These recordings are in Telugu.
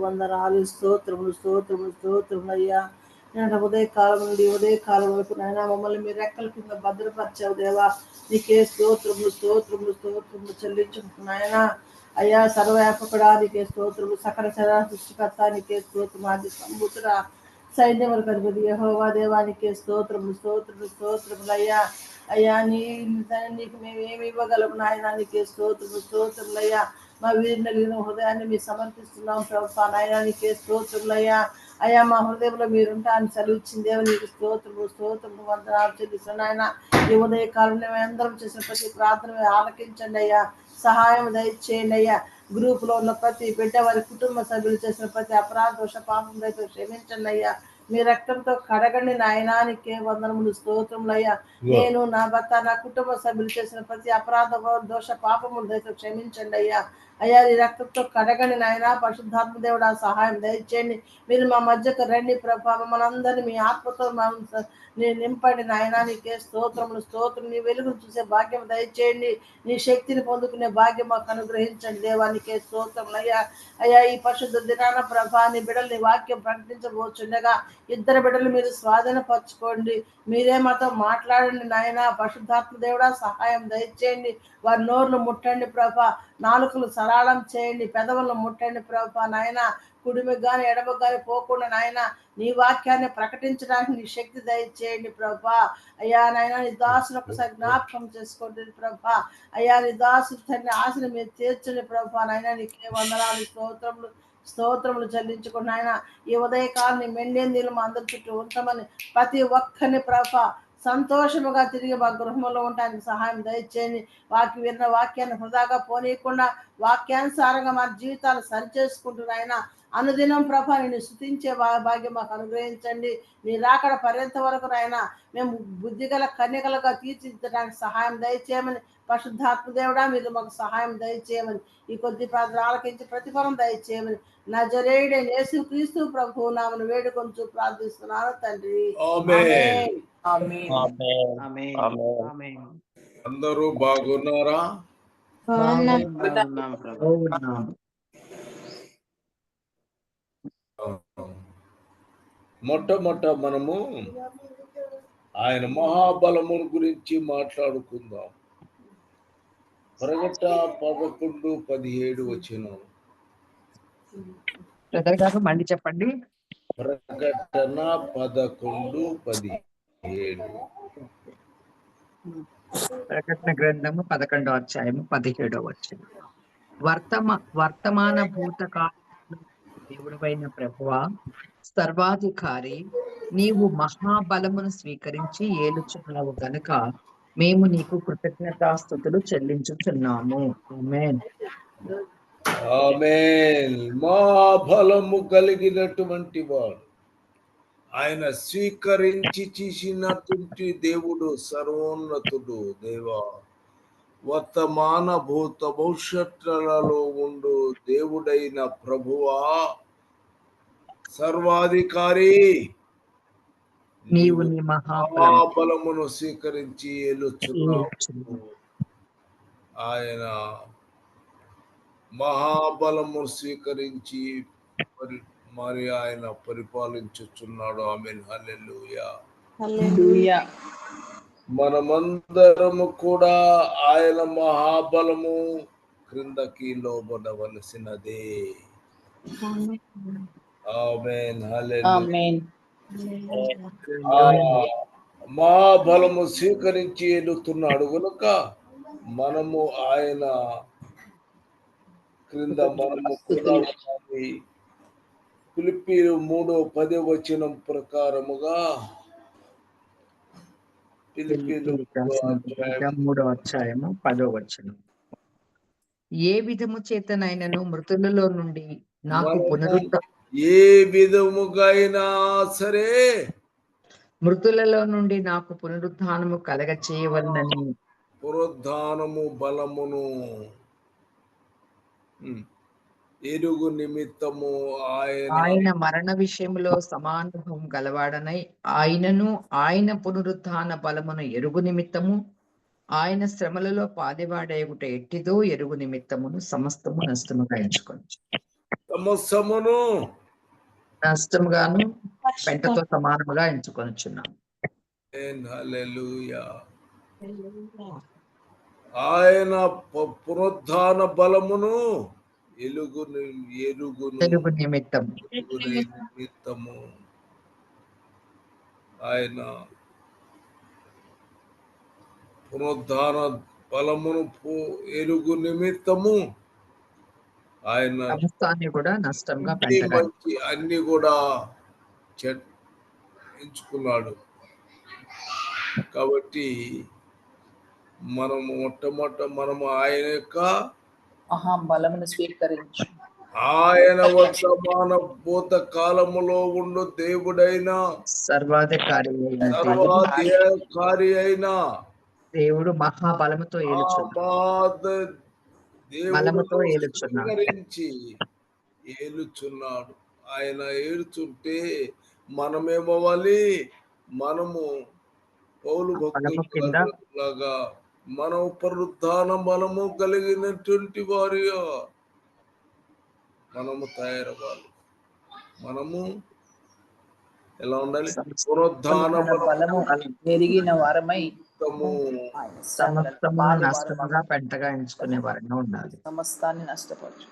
వందనాలు, స్తోత్రములు స్తోత్రములు స్తోత్రములయ్యా. నేను ఉదయకాలం నుండి ఉదయకాలం వరకు నాయన మమ్మల్ని మీరు రెక్కల కింద భద్రపరిచావు దేవా. నీకే స్తోత్రములు స్తోత్రములు స్తోత్రములు చెల్లించుకుంటున్నాయన. అయ్యా సర్వవ్యాపకుడా నీకే స్తోత్రము, సకల శరా సృష్టికర్త నీకే స్తోత్రము, ఆది సంబుతుడా సైన్యములకు అధిపతి యెహోవా దేవానికే స్తోత్రములు స్తోత్రములు స్తోత్రములయ్యా. అయ్యా నీకు మేము ఏమి ఇవ్వగలము నాయన, నీకే స్తోత్రములు స్తోత్రములయ్యా. మా వీరిని హృదయాన్ని మీరు సమర్పిస్తున్నాం ప్రభా నాయన, నీకే స్తోత్రములయ్యా. అయ్యా మా హృదయంలో మీరుంటా అని సెలవిచ్చింది దేవ, నీకు స్తోత్రము స్తోత్రము వందనాలు చెల్లిస్తున్నాను ఆయన. ఈ ఉదయ కాలంలో మేము అందరం చేసిన ప్రతి ప్రార్థన ఆలకించండి అయ్యా, సహాయం దయచేయండి అయ్యా. గ్రూపులో ఉన్న ప్రతి బిడ్డ వారి కుటుంబ సభ్యులు చేసిన ప్రతి అపరాధ దోష పాపం రైతు క్షమించండి అయ్యా. మీ రక్తంతో కడగండి నాయనానికే వందనములు స్తోత్రములయ్యా. నేను నా భర్త నా కుటుంబ సభ్యులు చేసిన ప్రతి అపరాధ దోష పాపములు రైతు క్షమించండి అయ్యా. అయ్యా ఈ రక్తంతో కడగండి నాయన, పరిశుద్ధాత్మ దేవుడా సహాయం దయచేయండి. మీరు మా మధ్యకు రండి ప్రభా, మమ్మల్ని అందరినీ మీ ఆత్మతో నింపండి నాయన, నీకే స్తోత్రములు స్తోత్రం. నీ వెలుగును చూసే భాగ్యం దయచేయండి, నీ శక్తిని పొందుకునే భాగ్యం మాకు అనుగ్రహించండి దేవానికే స్తోత్రములు అయ్యా. అయ్యా ఈ పరిశుద్ధ దినాన ప్రభా నీ బిడ్డలు నీ వాక్యం ప్రకటించబోచుండగా ఇద్దరు బిడ్డలు మీరు స్వాధీనపరచుకోండి. మీరే మాతో మాట్లాడండి నాయన, పరిశుద్ధాత్మ దేవుడా సహాయం దయచేయండి. వారి నోర్లు ముట్టండి ప్రభా, నాలుకలు సరళం చేయండి, పెదవులను ముట్టండి ప్రభా నాయన. కుడిమికి కానీ ఎడమకు కానీ పోకుండా నాయన నీ వాక్యాన్ని ప్రకటించడానికి నీ శక్తి దయచేయండి ప్రభా. అయ్యా నాయన నీ దాసులు ఒకసారి జ్ఞాపకం చేసుకోండి ప్రభా. అయ్యా నీ దాసులు తండ్రి ఆశను మీరు తీర్చండి ప్రభా నాయన, నీకే వందనాలు స్తోత్రములు స్తోత్రములు చెల్లించుకున్న ఆయన. ఈ ఉదయకాలని మెండేందీలు మా అందరి చుట్టూ ఉంచమని ప్రతి ఒక్కరిని ప్రభా సంతోషముగా తిరిగి మా గృహంలో ఉండడానికి సహాయం దయచేయండి. విన్న వాక్యాన్ని వృధాగా పోనీయకుండా వాక్యానుసారంగా మా జీవితాలు సరిచేసుకుంటున్నాయన. అనుదినం ప్రభా నేను స్తుతించే భాగ్యం మాకు అనుగ్రహించండి. నీ రాకడ పర్యంత వరకు నాయన మేము బుద్ధిగల కన్యకలుగా తీర్చిదిద్దడానికి సహాయం దయచేయమని, పరిశుద్ధాత్మ దేవుడా మీరు మాకు సహాయం దయచేయమని, ఈ కొద్ది ప్రార్థన ఆలకించి ప్రతిఫలం దయచేయమని నజరేయుడైన యేసుక్రీస్తు ప్రభువు నామమున వేడుకొంచు ప్రార్థిస్తున్నాను తండ్రి. ఆమేన్. అందరూ బాగున్నారా? మొట్టమొదట మనము ఆయన మహాబలము గురించి మాట్లాడుకుందాం. ప్రకటన 11:17 వచనం. మళ్ళీ చెప్పండి. ప్రకటన 11:17. ప్రకటన గ్రంథము 11వ అధ్యాయము 17వ వచనం. వర్తమాన భూతకాల దేవుడైన ప్రభువా, సర్వాధికారి, నీవు మహాబలమును స్వీకరించి ఏలుచున్నావు గనుక మేము నీకు కృతజ్ఞతాస్తుతులు చెల్లించుచున్నాము. ఆమేన్. ఆమేన్. మహాబలము కలిగినటువంటి వాడు, ఆయన స్వీకరించి చేసినటువంటి దేవుడు సర్వోన్నతుడు. దేవా, వర్తమాన భూత భవిష్యత్తులలో ఉండు దేవుడైన ప్రభువా, సర్వాధికారి, నీవు నీ మహాబలమును స్వీకరించి ఏలుచున్నావు. ఆయన మహాబలము స్వీకరించి మరి ఆయన పరిపాలించుచున్నాడు. ఆమేన్. హల్లెలూయా. హల్లెలూయా. మనమందరము కూడా ఆయన మహాబలము క్రిందకి లోబడవలసినదే. ఆమేన్. హల్లెలూయా. మహాబలము స్వీకరించి ఏలుతున్నాడు గనుక మనము ఆయన క్రింద మనము కూడా ఉండాలి. ఫిలిప్పీయులు 3:10 వచనం ప్రకారముగా, ఫిలిప్పీయులు 3వ అధ్యాయము 10వ వచనం. ఏ విధము చేతనైనను మృతులలో నుండి నాకు ఏ విధముగా అయినా సరే మృతులలో నుండి నాకు పునరుద్ధానము కలగ చేయవలనని, పునరుద్ధానము బలమును ఎరుగు నిమిత్తము ఆయన మరణ విషయంలో సమానుభవం గలవాడనై ఆయనను ఆయన పునరుద్ధాన బలమును ఎరుగు నిమిత్తము ఆయన శ్రమలలో పాలివాడేగుట ఎట్టిదో ఎరుగు నిమిత్తమును సమస్తము నష్టముగా ఎంచుకొని. సమస్తమును నష్టముగాను పెంటతో సమానముగా ఎంచుకొనుచున్నాం. హల్లెలూయా. ఆయన పునరుద్ధాన బలమును తెలుగు నిమిత్తం నిమిత్తము ఆయన పునరుద్ధాన బలమును ఎలుగు నిమిత్తము ఆయన సమస్తాన్ని కూడా నష్టంగా పెంటగా అన్ని కూడా ఎంచుకున్నాడు. కాబట్టి మనము మనము ఆయన యొక్క మహాబలమును స్వీకరించు. ఆయన వర్తమాన భూత కాలములో ఉండు దేవుడైన సర్వాధికారి అయిన దేవుడు మహాబలముతో ఏలుచున్నాడు. ఆయన ఏలుచుంటే మనమేమవ్వాలి? మనము పౌలు భక్తులాగా మనం పునరుద్ధాన బలము కలిగినటువంటి వారిగా మనము తయారవ్వాలి. మనము ఎలా ఉండాలి? పునరుద్ధాన బలము ఎరిగిన వారమై సమస్తము నష్టముగా పెంటగా ఎంచుకునే వారిగా ఉండాలి. సమస్తాన్ని నష్టపరచు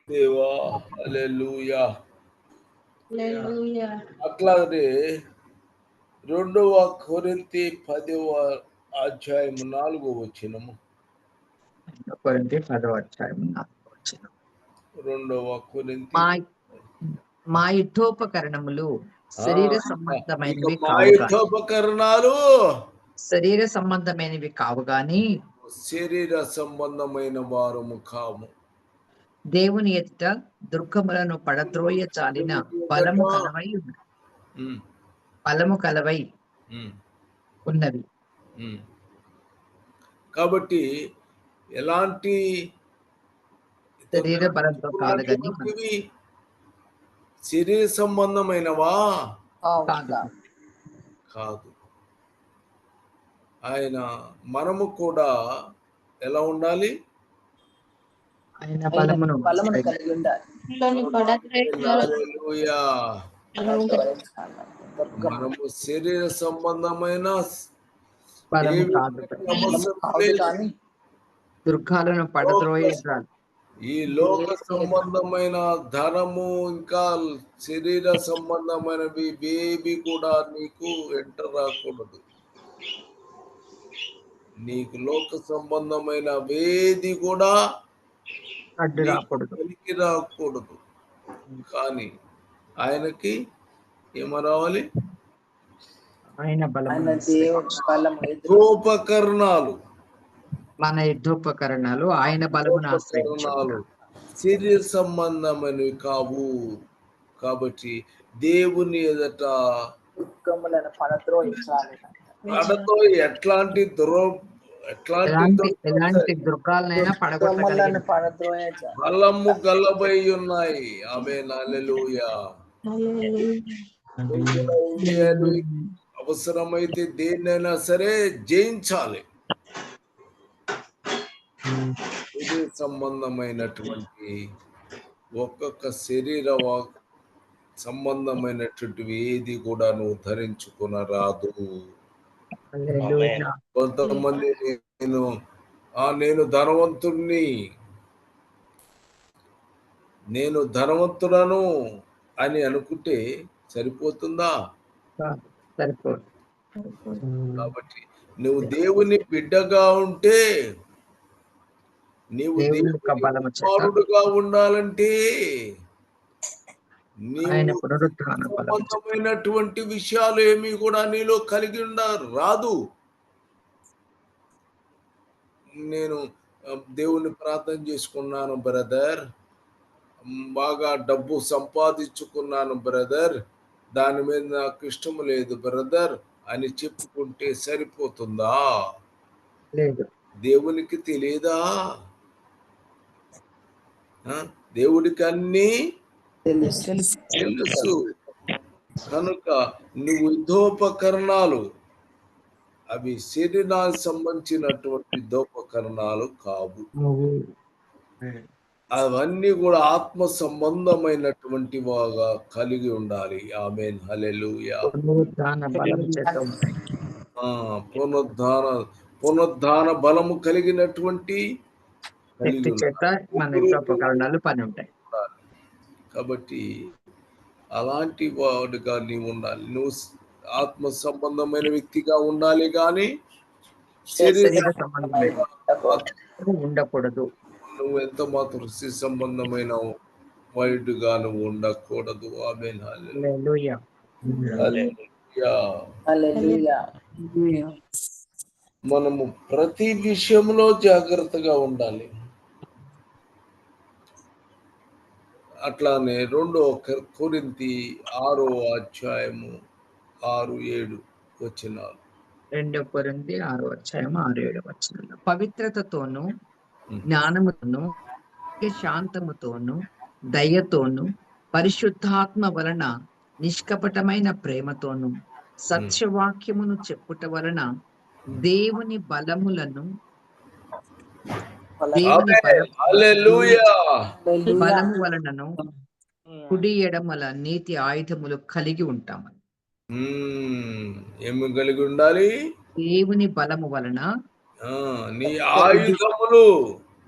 దేవా. హల్లెలూయా. అట్లాగే 2వ కొరింథీ 10వ అధ్యాయము 4వ వచనము. 2వ కొరింథీ మా యుద్ధోపకరణములు శరీర సంబంధమైనవి కావు గాని శరీర సంబంధమైన వారము కాము. దేవుని ఎదుట దుర్గములను పడద్రోయ చాలిన బలము కలవై ఉన్నవి. కాబట్టి ఎలాంటి శరీర బలంతో కాదు కానీ శరీర సంబంధమైనవా కాదు. ఆయన మనము కూడా ఎలా ఉండాలి? ఆయన బలమును కలిగి ఉండాలి. మనము శరీర సంబంధమైన దుర్గాలను పడద్రోయాలి. ఈ లోక సంబంధమైన ధనము ఇంకా శరీర సంబంధమైనవి ఏవి కూడా నీకు ఎంటర్ రాకూడదు. నీకు లోక సంబంధమైన వేది కూడా అడ్డు రాకూడదు. కానీ ఆయనకి ఏమ రావాలి? ఆయన యుద్ధోపకరణాలు, మన యుద్ధోపకరణాలు ఆయన బలమును ఆశ్రయించాలి. శరీర సంబంధమైనవి కావు. కాబట్టి దేవుని ఎదుట పడతో ఎట్లాంటి ఎలాంటి దుర్గాలనైనా పడగొట్టగలిగిన బలము గల్లబై ఉన్నాయి. ఆమేన్. హల్లెలూయా. అవసరమైతే దేన్నైనా సరే జయించాలి. ఇది సంబంధమైనటువంటి ఒక్కొక్క శరీర సంబంధమైనటువంటివి ఏది కూడా నువ్వు ధరించుకునరాదు. కొంతమంది నేను ధనవంతుడను అని అనుకుంటే సరిపోతుందా? సరిపోదు. కాబట్టి నువ్వు దేవుని బిడ్డగా ఉంటే, నీవు దేవుడుగా ఉండాలంటే సంబంధమైనటువంటి విషయాలు ఏమి కూడా నీలో కలిగి రాదు. నేను దేవుని ప్రార్థన చేసుకున్నాను బ్రదర్, బాగా డబ్బు సంపాదించుకున్నాను బ్రదర్, దాని మీద నాకు ఇష్టం లేదు బ్రదర్ అని చెప్పుకుంటే సరిపోతుందా? లేదు. దేవునికి తెలియదా? దేవుడికి అన్నీ తెలుసు. కనుక నువ్వు యుద్ధోపకరణాలు అవి శరీరానికి సంబంధించినటువంటి యుద్ధోపకరణాలు కావు. అవన్నీ కూడా ఆత్మ సంబంధమైనటువంటి వాగా కలిగి ఉండాలి. ఆమేన్, హల్లెలూయా. పునరుద్ధాన బలము చేత ఉంటాయి. పునరుద్ధాన బలము కలిగినటువంటి శక్తి కలిగి చేత ఉండాలి. మన యుద్ధోపకరణాలు పని ఉంటాయి. కాబట్టి అలాంటి వాడుగా నీవు ఉండాలి. నువ్వు ఆత్మ సంబంధమైన వ్యక్తిగా ఉండాలి కానీ శరీర శరీర సంబంధమైన ఉండకూడదు. నువ్వు ఎంత మాత్రం సంబంధమైన వైడ్గా నువ్వు ఉండకూడదు. ఆమేన్, హల్లెలూయా. హల్లెలూయా. హల్లెలూయా. మనము ప్రతి విషయంలో జాగ్రత్తగా ఉండాలి. అట్లానే 2 కొరింథీ 6వ అధ్యాయము 6-7 వచనాలు. 2 కొరింథీ 6వ అధ్యాయం 6-7 వచనాలు. పవిత్రతతోను జ్ఞానముతోను శాంతముతోను దయతోను పరిశుద్ధాత్మ వలన నిష్కపటమైన ప్రేమతోను సత్యవాక్యమును చెప్పుట వలన దేవుని బలములను హల్లెలూయా. బలము వలనను కుడి ఎడమల నీతి ఆయుధములు కలిగి ఉంటామని. ఏమి కలిగి ఉండాలి? దేవుని బలము వలన నీ ఆయుధములు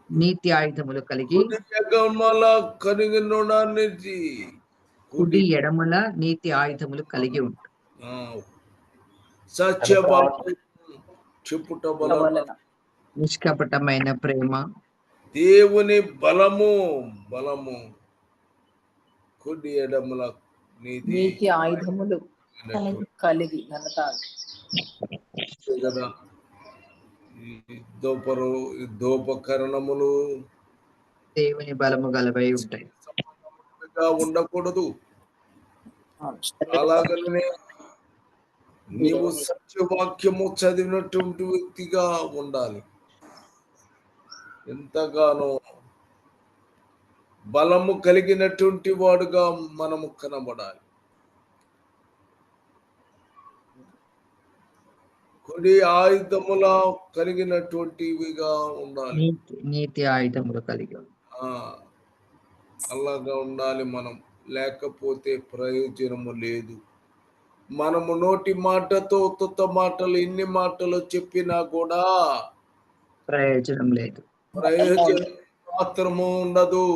నీతి ఆయుధములు కలిగి కలిగి కుడి ఎడమల నీతి ఆయుధములు కలిగి ఉంటాం. సత్యవాక్యం చెప్పుట వలన నిష్కపటమైన ప్రేమ దేవుని బలము కుడి ఎడమల నీతి ఆయుధములు కలిగి కదా. యుద్ధోపకరణములు దేవుని బలము గలవై ఉంటాయి. ఉండకూడదు. అలాగనే నీవు సత్యవాక్యము చదివినటువంటి వ్యక్తిగా ఉండాలి. ఎంతగానో బలము కలిగినటువంటి వాడుగా మనము కనబడాలి. కుడి ఆయుధముల కలిగినటువంటివిగా ఉండాలి. నీతి ఆయుధములు కలిగి అలాగా ఉండాలి మనం. లేకపోతే ప్రయోజనము లేదు. మనము నోటి మాటతో కొత్త మాటలు ఎన్ని మాటలు చెప్పినా కూడా ప్రయోజనం లేదు. ప్రయోజనం మాత్రము ఉండదు.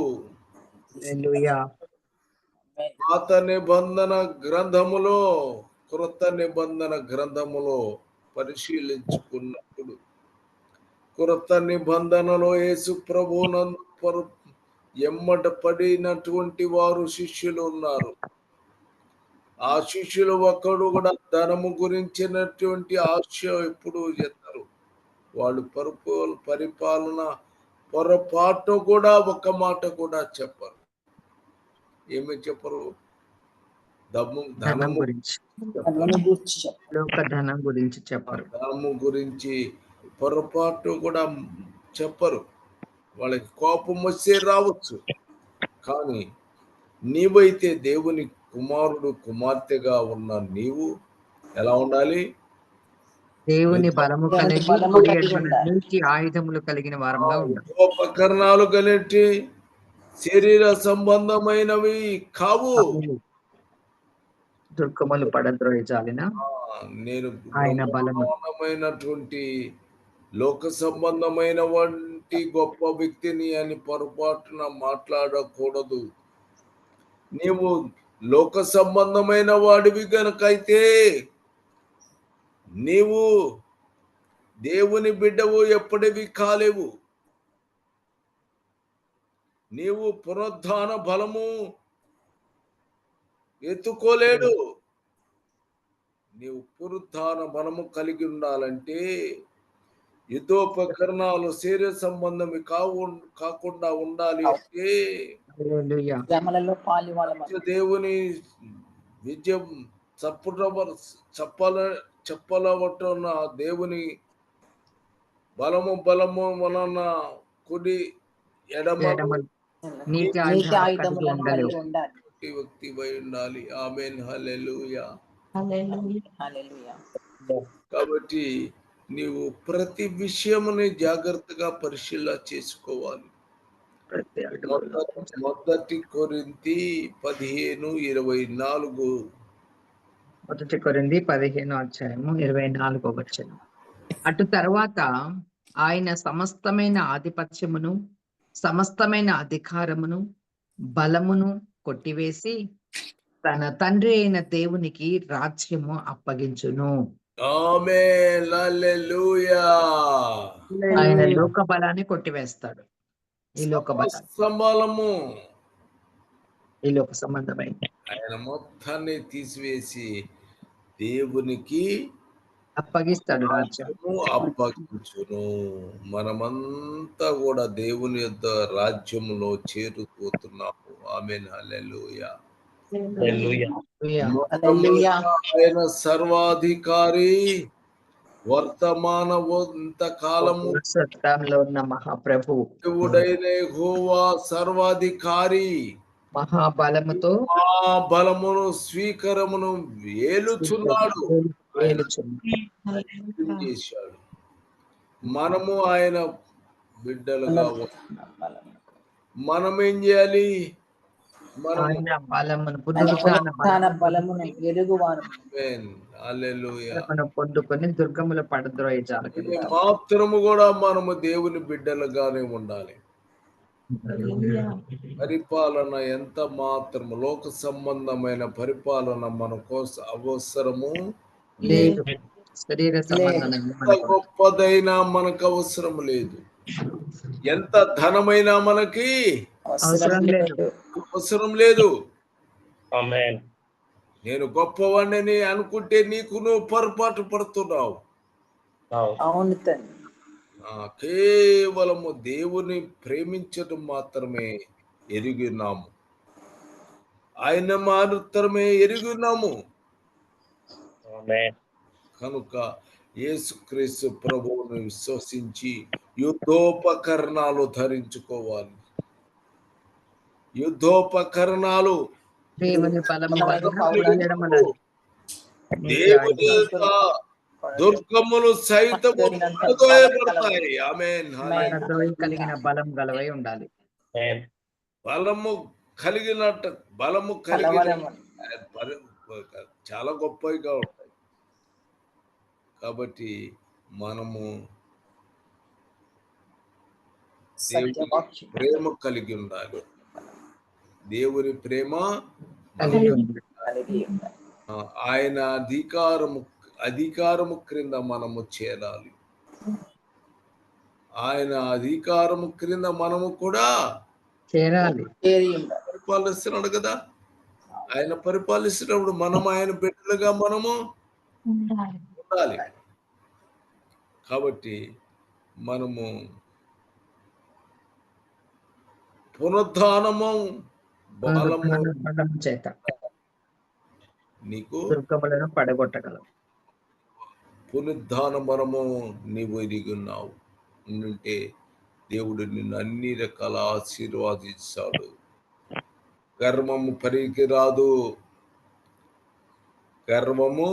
పాత నిబంధన గ్రంథములో క్రొత్త నిబంధన గ్రంథములో పరిశీలించుకున్నప్పుడు క్రొత్త నిబంధనలో యేసు ప్రభువునందు ఎమ్మట పడినటువంటి వారు శిష్యులు ఉన్నారు. ఆ శిష్యులు ఒక్కడు కూడా ధనము గురించినటువంటి ఆశ ఎప్పుడు చేస్తారు. వాళ్ళు పరిపాలన పొరపాటు కూడా ఒక మాట కూడా చెప్పరు. ఏమి చెప్పరు? ధనము గురించి చెప్పరు. ధనము గురించి పొరపాటు కూడా చెప్పరు. వాళ్ళకి కోపం వచ్చే రావచ్చు. కానీ నీవైతే దేవుని కుమారుడు కుమార్తెగా ఉన్న నీవు ఎలా ఉండాలి? దేవుని బలము కలిగి నీతి ఆయుధములు కలిగిన వారంగా ఉండాలి. ఉపకరణాలు కలిగి శరీర సంబంధమైనవి కావు. దుర్గములు పడద్రోయజాలిన నేను ఆయన బలమైనటువంటి లోక సంబంధమైన వంటి గొప్ప వ్యక్తిని అని పొరపాటున మాట్లాడకూడదు. నీవు లోక సంబంధమైన వాడివి గనకైతే నీవు దేవుని బిడ్డవు ఎప్పటివి కాలేవు. నీవు పునరుద్ధాన బలము ఎత్తుకోలేడు. నీవు పునరుద్ధాన బలము కలిగి ఉండాలంటే యుద్ధోపకరణాలు శరీర సంబంధమి కాకుండా ఉండాలి అంటే దేవుని విజయం చెప్పలవటున్న దేవుని బలము వలన కుడి ఎడమ వ్యక్తి వై ఉండాలి. ఆమేన్, హల్లెలూయా. కాబట్టి నీవు ప్రతి విషయముని జాగ్రత్తగా పరిశీలన చేసుకోవాలి. ప్రతి అడుగులో మొదటి కొరింథీ 15:24. మొదటి కొరింథీ 15:24. అటు తర్వాత ఆయన సమస్తమైన ఆధిపత్యమును సమస్తమైన అధికారమును బలమును కొట్టివేసి తన తండ్రి అయిన దేవునికి రాజ్యము అప్పగించును. ఆమేన్, హల్లెలూయా. ఆయన లోక బలాన్ని కొట్టివేస్తాడు. ఈ లోక బలాన్ని, సమస్తబలము ఈ లోక సంబంధమైన ఆయన మొత్తాన్ని తీసివేసి దేవునికి అప్పగిస్తాడు రాజ్యం. అప్పగించును. మనమంతా కూడా దేవుని యొక్క రాజ్యములో చేరుకుతున్నాము. ఆమేన్, హల్లెలూయా. హల్లెలూయా. ఆయన సర్వాధికారి, వర్తమాన కాలము సత్యంలో ఉన్న మహాప్రభు దేవుడైన యెహోవా సర్వాధికారి, మహాబలముతో ఆ బలమును స్వీకరమును ఏలుచున్నాడు. చేశాడు. మనము ఆయన బిడ్డలుగా మనం ఏం చేయాలి? ఆయన బలమును పునరుత్థాన బలమును ఎరుగువాను పొందుకొని దుర్గముల పడద్రోయ జాలకులు మాత్రము కూడా మనము దేవుని బిడ్డలుగానే ఉండాలి. పరిపాలన ఎంత మాత్రము లోక సంబంధమైన పరిపాలన మన కోసం అవసరము లేదు. శరీర సంబంధమైన గొప్పదైనా మనకు అవసరం లేదు. ఎంత ధనమైనా మనకి అవసరం లేదు. అవసరం లేదు. నేను గొప్పవాడిని అనుకుంటే నీకు నువ్వు పొరపాటు పడుతున్నావు. అవును తండ్రి. కేవలము దేవుని ప్రేమించడం మాత్రమే ఎరిగినాము. ఆయన మాత్రమే ఎరిగినాము. కనుక యేసుక్రీస్తు ప్రభువును విశ్వసించి యుద్ధోపకరణాలు ధరించుకోవాలి. యుద్ధోపకరణాలు దేవుని బలము దేవుని యొక్క దుర్గములు సైతము పడదోయబడతాయి. ఆమేన్, కలిగిన బలం గలవై ఉండాలి. బలము కలిగినట్టు బలము కలిగిన చాలా గొప్పగా ఉంటాయి. కాబట్టి మనము దేవుని ప్రేమ కలిగి ఉండాలి. దేవుని ప్రేమ ఆయన అధికారము క్రింద మనము చేరాలి. ఆయన అధికారము క్రింద మనము కూడా చేరాలి. పరిపాలిస్తున్నాడు కదా. ఆయన పరిపాలిస్తున్నప్పుడు మనం ఆయన బిడ్డలుగా మనము ఉండాలి. కాబట్టి మనము పునరుత్థానము బలము చేత నీకు దుర్గములను పడగొట్టగలం. పునరుత్థాన బలము నీవు ఎరిగి ఉన్నావు ఉంటే దేవుడు నిన్ను అన్ని రకాల ఆశీర్వాదిస్తాడు. గర్వము పనికిరాదు. గర్వము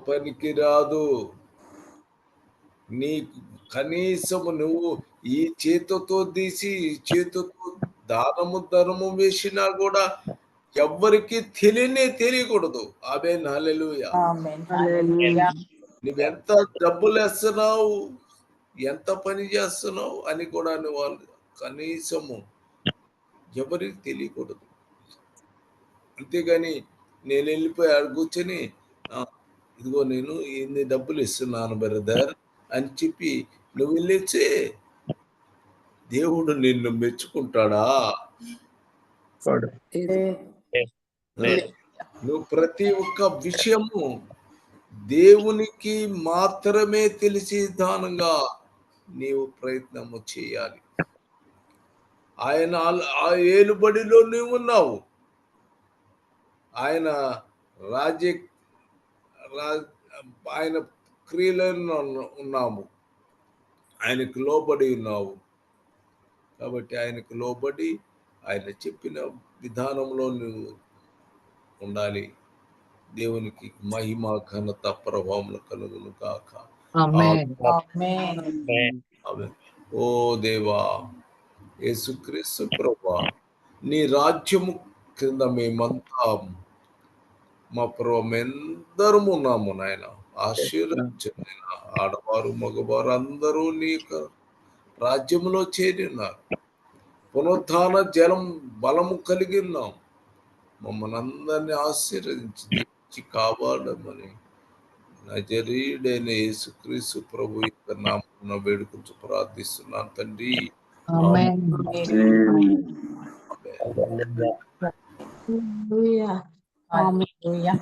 పనికిరాదు. నీకు కనీసము నువ్వు ఈ చేతితో తీసి ఈ చేతితో ధనము వేసినా కూడా ఎవ్వరికి తెలియకూడదు. ఆమేన్, హల్లెలూయా. నువ్వెంత డబ్బులు వేస్తున్నావు, ఎంత పని చేస్తున్నావు అని కూడా వాళ్ళు కనీసము ఎవరికి తెలియకూడదు. అంతేగాని నేను వెళ్ళిపోయి ఆడ కూర్చొని ఇదిగో నేను ఇన్ని డబ్బులు ఇస్తున్నాను బ్రదర్ అని చెప్పి నువ్వు వెళ్ళేస్తే దేవుడు నిన్ను మెచ్చుకుంటాడా? నువ్వు ప్రతి ఒక్క విషయము దేవునికి మాత్రమే తెలిసే విధానంగా నీవు ప్రయత్నము చేయాలి. ఆయన ఏలుబడిలో నువ్వు ఉన్నావు. ఆయన ఆయన క్రియలను ఉన్నాము. ఆయనకు లోబడి ఉన్నావు. కాబట్టి ఆయనకు లోబడి ఆయన చెప్పిన విధానంలో నువ్వు ఉండాలి. దేవునికి మహిమ ఘనత ప్రభావములు కలుగును గాక. ఓ దేవా, యేసుక్రీస్తు ప్రభువా, నీ రాజ్యము కింద మేమంతా మా ప్రభు మేమందరము ఉన్నాము నాయన. ఆశీర్వదించండి. ఆడవారు మగవారు అందరూ నీ యొక్క రాజ్యములో చేరి ఉన్నారు. పునరుత్థాన జలం బలము కలిగి ఉన్నాం. మమ్మల్ని అందరినీ ఆశీర్వదించి దీవించి కాపాడమని నజరీయుడైన యేసుక్రీస్తు ప్రభు యొక్క నామమున వేడుకుంటూ ప్రార్థిస్తున్నాను తండ్రి. ఆమేన్. ఆమేన్. హల్లెలూయా.